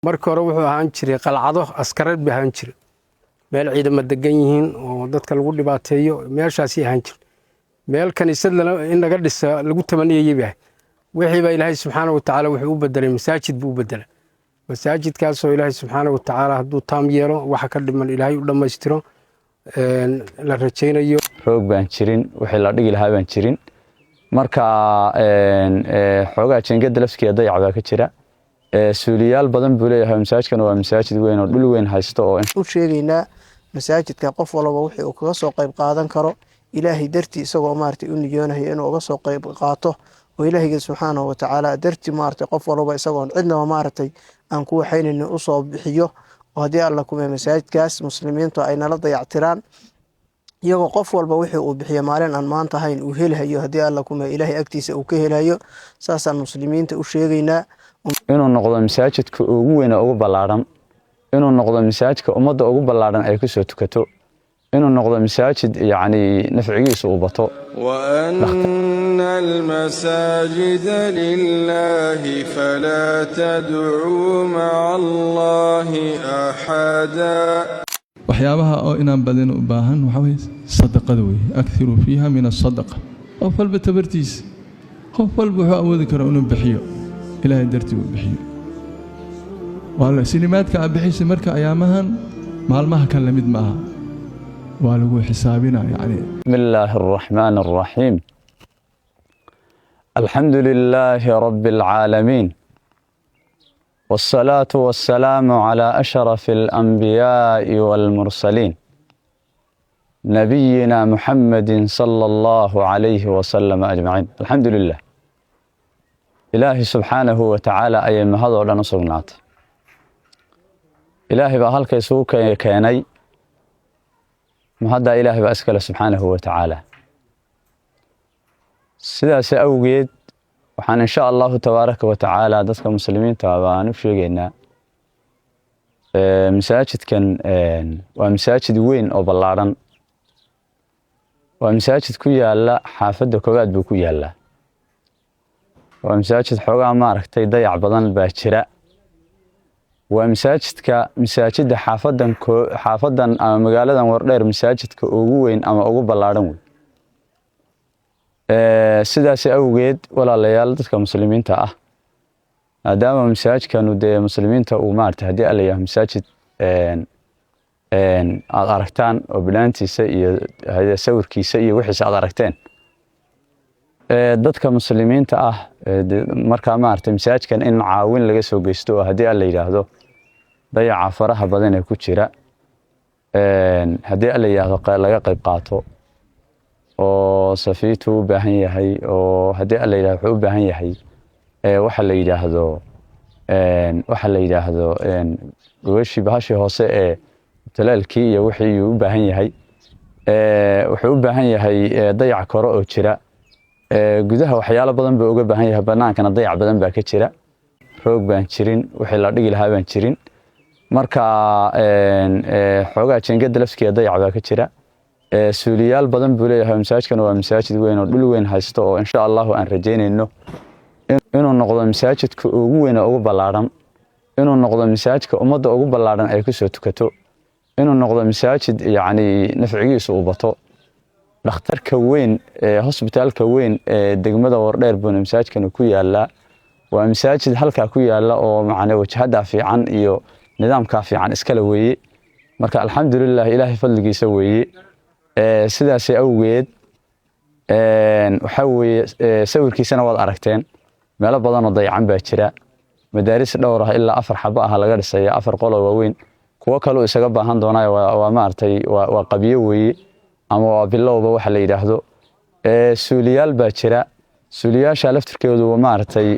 markii hore wuxuu ahaan jiray qalcado askareed bay ahaan jiray meel ciidamo degan yihiin oo dadka lagu dhibaateeyo meeshaasi ahaan jiray meel kaniisad in laga dhisa lagu tamaniyay baa wixii baa Ilaahay subxaanahu wa ta'aala wuxuu u bedelay masaajid buu u bedelay masaajidkaas oo Ilaahay subxaanahu wa ta'aala hadduu taam yeelo waxa ka dhiman Ilaahay u dhammaystiro la rajaynayo roog baan jirin wixii la dhigi lahaa baan jirin marka xoogaa jeengada laftigeeda dayac baa ka jira suuliyaal badan buu leeyahay masaajidkan waa masaajid weyn oo dhul weyn haysto oo u sheegaynaa masaajidka qof walba wixii uu kaga soo qayb qaadan karo Ilaahay dartii isagoo maartay u niyoonahay inuu uga soo qayb qaato oo Ilaahay subxaanahu wa ta'aala dartii maartay qof walba isagoo cidna maartay aan ku waxaynayno u soo bixiyo oo hadii alla kuma masaajidkaas muslimiintu ay nala dayactiraan iyagoo qof walba wixii uu bixiyo maalin aan maanta ahayn uu helayo hadii alla kuma Ilaahay agtiisa uu ka helayo saasaan muslimiinta u sheegaynaa inuu noqdo masaajidka ugu weyn oo ugu ballaaran inuu noqdo masaajidka ummadda ugu ballaaran ay ku soo tukato inuu noqdo masaajid yaani nafcigiisu u bato wa anna al-masajida lillahi fala tad'u ma'a Allahi ahada waxyaabaha oo inaan badin u baahan waxa weeye sadaqada weeye akthiru fiha min as-sadaqa qof walba tabartiis qof walba wuxuu awoodi karaa inuu bixiyo ilaahay dartii uu bixiyo wala sinimaadka bixisi marka ayaamahan maalmaha kan lamid maaha waa lagu xisaabina yani bismillahir rahmanir rahim alhamdulillahi rabbil alamin والصلاة والسلام على أشرف الأنبياء والمرسلين نبينا محمد صلى الله عليه وسلم أجمعين الحمد لله إلهي سبحانه وتعالى أي مهض ولا نصرنات إلهي بأهلك يسوك كيني مهضى إلهي بأسكال سبحانه وتعالى سيداسي أوجد waxaan insha Allah tabaaraka wa ta'ala dadka muslimiinta baan u sheegaynaa masaajidkan waa masaajid weyn oo ballaaran waa masaajid ku yaala xaafadda koobaad buu ku yaala waa masaajid xoogaa maaragtay dayac badan baa jira waa masaajidda xaafadan ama magaaladan Wardheer masaajidka ugu weyn ama ugu ballaaran weyn sidaas awgeed walaalayaal dadka muslimiinta ah maadaama masaajidkanu de muslimiinta uu maartay hadii alla yahay masaajid aad aragtaan oo bilaantiisa iyo sawirkiisa iyo wixii aad aragteen dadka muslimiinta ah marka maartay masaajidkan in caawin laga soo geysto oo hadii alla yiraahdo dayaca faraha badan ee ku jira hadii alla yiraahdo laga qayb qaato oo safiitu u baahan yahay oo hadii alla yiraahdo wuxuu u baahan yahay waxa la yiraahdo gooshi bahashi hoose ee talaalkii iyo wixii uu u baahan yahay wuxuu u baahan yahay dayac koro oo jira gudaha waxyaalo badan buu uga baahan yahay banaankana dayac badan baa ka jira roog baan jirin wixii la dhigi lahaa baan jirin marka xoogaa jeengada laftigeeda dayac baa ka jira suuliyaal badan buu leeyahay masaajidkan waa masaajid weyn oo dhul weyn haysto oo insha Allah aan rajaynayno inuu noqdo masaajidka ugu weyn oo ugu ballaaran inuu noqdo masaajidka ummadda ugu ballaaran ay ku soo tukato inuu noqdo masaajid yaani nafcigiisu u bato dhakhtarka weyn hospitaalka weyn degmada Wardheer buu masaajidkan ku yaala waa masaajid halka ku yaala oo macna wajhada fiican iyo nidaamka fiican iskala weeye marka alxamdulillah ilaahay fadligiisa weeye sidaas awgeed waxa weeye sawirkiisana waad aragteen meelo badan oo dayacan baa jira madaaris dhowr ah ilaa 4 xabo ah laga dhisay 4 qol oo waaweyn kuwa kale oo isaga baahan doonaa waa maartay waa qabiyo weeye ama waa bilowba waxa la yiraahdo suuliyaal baa jira suuliyaasha laftirkeedu waa maartay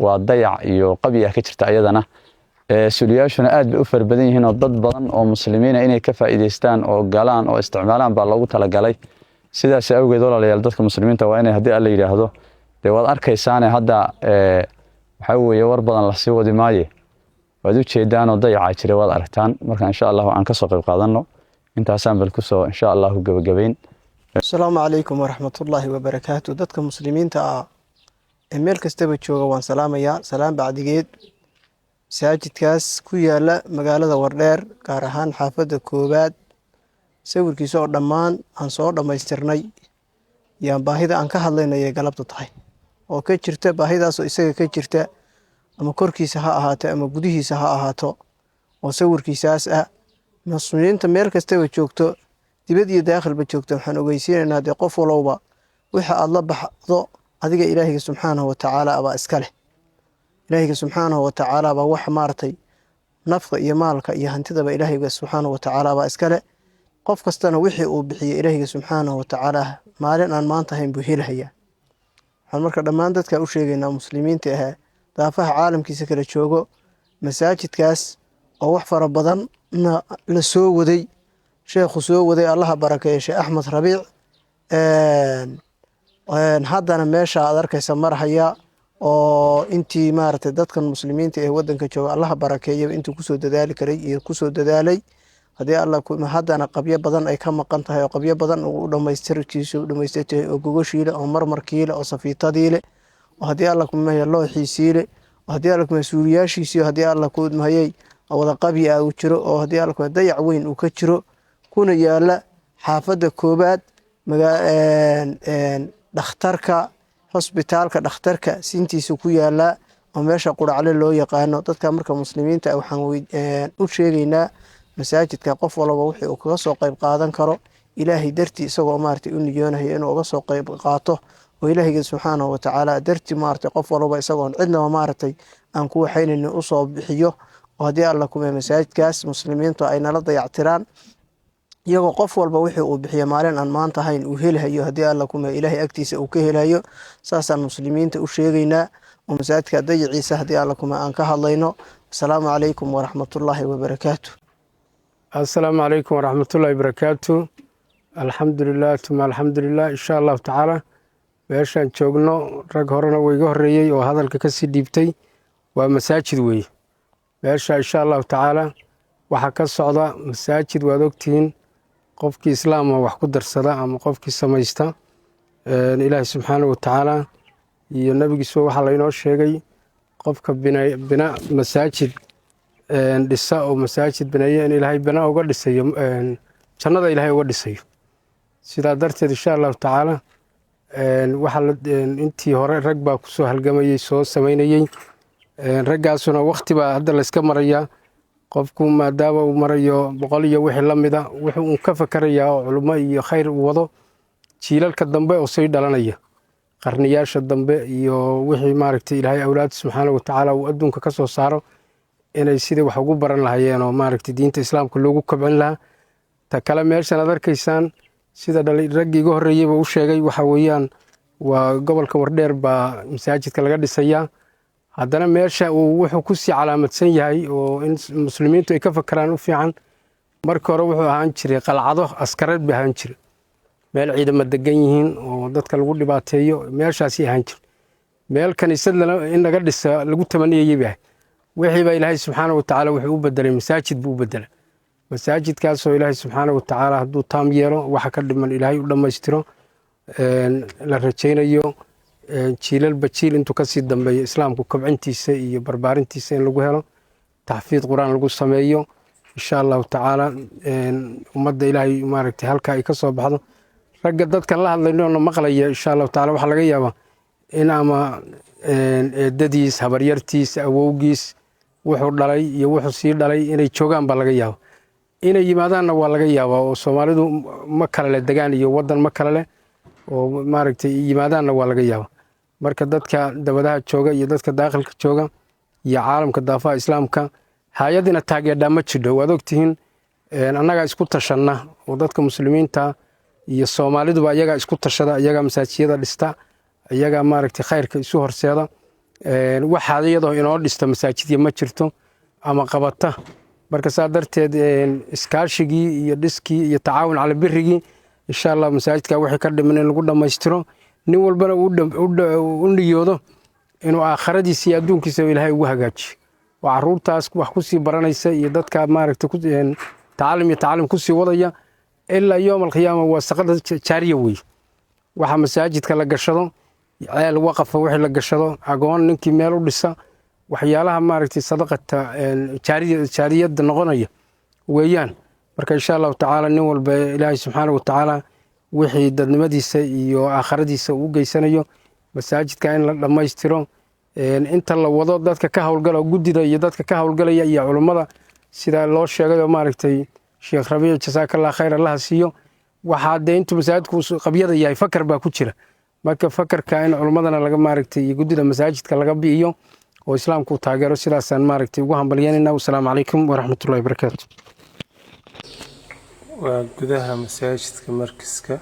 waa dayac iyo qabiya ka jirta ayadana suuliyaashuna aad bay u farbadan yihiin oo dad badan oo muslimiin inay ka faa'iideystaan oo galaan oo isticmaalaan baa loogu talagalay sidaas awgeed walaalayaal dadka muslimiinta waa inay hadii alla yiraahdo de waad arkaysaan hadda waxa weeye war badan la sii wadi maaye waad u jeedaan oo dayaca jira waad aragtaan marka insha Allah aan ka soo qayb qaadano intaasaan bal ku soo insha Allah gabagabeyn assalaamu alaykum wa rahmatullahi wa barakatuh dadka muslimiinta ah meel kastaba jooga waan salaamayaa salaam bacdigeed masaajidkaas ku yaala magaalada Wardheer gaar ahaan xaafadda koowaad sawirkiisa oo dhammaan aan soo dhammaystirnay yaan baahida aan ka hadlaynayay galabta tahay oo ka jirta baahidaasoo isaga ka jirta ama korkiisa ha ahaato ama gudihiisa ha ahaato oo sawirkiisaas ah muslimiinta meel kastaba joogto dibad iyo daakhilba joogto waxaan ogeysiinaynaa dee qof walowba waxa aad la baxdo adiga ilaahiga subxaanahu wa tacaala abaa iska leh ilaahiga subxaanahu wa tacaala baa wax maartay nafqa iyo maalka iyo hantidaba ilaahiga subxaanahu wa tacaala baa iska leh qof kastana wixii uu bixiyey ilaahiga subxaanahu wa tacaala maalin aan maanta ahayn buu helahayaa waxaan marka dhammaan dadka u sheegaynaa muslimiinta ah daafaha caalamkiisa kala joogo masaajidkaas oo wax fara badan la soo waday sheekhu soo waday allaha barakeeyo sheekh Axmed Rabiic haddana meesha aad arkaysa marhaya oo intii maaragtay dadkan muslimiinta ee wadanka jooga allaha barakeeyo intuu kusoo dadaali karay iyo kusoo dadaalay haddii alla haddana qabyo badan ay ka maqan tahay oo qabyo badan uu dhammaystirtay oo gogoshiile oo marmarkiile oo safiitadiile oo haddii alla kumaya looxiisiile oo haddii alla kumaya suuriyaashiisii haddii alla kumayay wada qabyi ah uu jiro oo haddii alla kumaya dayac weyn uu ka jiro kuna yaala xaafadda koobaad dhakhtarka hosbitaalka dhakhtarka sintiisa ku yaala oo meesha quracle loo yaqaano dadka marka muslimiinta waxaan u sheegaynaa masaajidka qof walba wixii uu kaga soo qayb qaadan karo ilaahay dartii isagoo maartay u niyoonayo inuu uga soo qayb qaato oo ilaahiga subxaanahu wa tacaala dartii maartay qof walba isagoo cidnaba maartay aan ku waxaynin u soo bixiyo oo haddii alla kuma masaajidkaas muslimiintu ay nala dayactiraan iyagoo qof walba wixii uu bixiyo maalin aan maanta ahayn uu helayo haddii alla kuma ilaahay agtiisa uu ka helayo saasaan muslimiinta u sheegaynaa oo masaajidka dayaciisa haddii alla kuma aan ka hadlayno asalaamu calaykum waraxmatullaahi wabarakaatu السلام عليكم ورحمة الله وبركاته الحمد لله ثم الحمد لله إن شاء الله تعالى meeshaan joogno rag horena way iga horeeyay oo hadalka ka sii dhiibtay waa masaajid weeye meesha insha allahu tacaala waxaa ka socda masaajid waad ogtihiin qofkii islaama wax ku darsada ama qofkii samaysta ilaahi subxaanahu watacaala iyo nabigiisa waxaa laynoo sheegay qofka bina masaajid dhisa oo masaajid bineeya in ilaahay bina uga dhisayo jannada ilaahay uga dhisayo sidaa darteed insha allahu tacaala intii hore rag baa kusoo halgamayey soo samaynayey raggaasuna wakti baa hadda layska marayaa qofku maadaama uu marayo 100 iyo wixii la mida wuxuu un ka fakarayaa oo culummo iyo khayr u wado jiilalka dambe oo sii dhalanaya qarniyaasha dambe iyo wixii maaragtay ilaahay awlaad subxaanahu watacaala uu adduunka ka soo saaro inay sidii wax ugu baran lahaayeen oo maaragtay diinta islaamka loogu kobcin lahaa ta kale meeshan aad arkaysaan sida raggii iga horreeyeyba u sheegay waxa weeyaan waa gobolka Wardheer baa masaajidka laga dhisayaa haddana meesha uu wuxuu ku sii calaamadsan yahay oo in muslimiintu ay ka fakaraan u fiican markii hore wuxuu ahaan jiray qalcado askareed bay ahaan jiray meel ciidamo degan yihiin oo dadka lagu dhibaateeyo meeshaasi ahaan jiray meel kaniisad in laga dhisa lagu tamaniyay baa wixii baa ilaahay subxaanahu watacaala wuxuu u bedelay masaajid buu u bedelay masaajidkaasoo ilaahay subxaanahu watacaala hadduu taam yeelo waxa ka dhiman ilaahay u dhammaystiro la rajaynayo jiilalba jiil intuu kasii dambeeyo islaamku kobcintiisa iyo barbaarintiisa in lagu helo taxfiid qur-aan lagu sameeyo insha allahu tacaala ummadda ilaahay maaragtay halkaa ay ka soo baxdo ragga dadkan la hadlaynoona maqlaya insha allahu tacaala waxaa laga yaabaa in ama eedadiis habaryartiis awowgiis wuxuu dhalay iyo wuxuu sii dhalay inay joogaan baa laga yaaba inay yimaadaanna waa laga yaabaa oo soomaalidu ma kale leh degaan iyo waddan ma kale leh oo maaragtay yimaadaanna waa laga yaaba marka dadka dabadaha jooga iyo dadka daaqilka jooga iyo caalamka daafaha islaamka hay-adina taageerdhaa ma jidho waad ogtihiin annagaa isku tashanna oo dadka muslimiinta iyo soomaaliduba iyagaa isku tashada iyagaa masaajiyada dhista iyagaa maaragtay khayrka isu horseeda waxaad iyadoo inoo dhista masaajidya ma jirto ama qabata marka saa darteed iskaashigii iyo dhiskii iyo tacaawun cala birigii insha allah masaajidka wixii ka dhiman in lagu dhammaystiro nin walbana u niyoodo inuu aakharadiisa iyo adduunkiisa ilaahay ugu hagaajiyo oo caruurtaas wax ku sii baranaysa iyo dadka maaragtay tacalum kusii wadaya ilaa yoom alqiyaama waa saqada jaariya weeye waxa masaajidka la gashado ceel waqafa wixii la gashado agoon ninkii meel u dhisa waxyaalaha maaragtay sadaqata jaariyada noqonaya weeyaan. marka insha allahu tacaala nin walba ilaahay subxaana wa tacaala wixii dadnimadiisa iyo aakhiradiisa uu geysanayo masaajidka in la dhammaystiro. inta la wado dadka ka howlgala guddida iyo dadka ka howlgalaya iyo culummada sida loo sheegay oo maaragtay sheekh Rabiic jasaakallah khayr allah siiyo. waxaa dee intuu masaajidku qabyada yahay fakar baa ku jira. marka fakarka in culummadana laga maaragtay iyo guddida masaajidka laga bi'iyo oo islaamku taageero sidaasaan maaragtay ugu hambalyeynayna. wassalaamu calaykum waraxmatullahi wabarakaatu. waa gudaha masaajidka markiska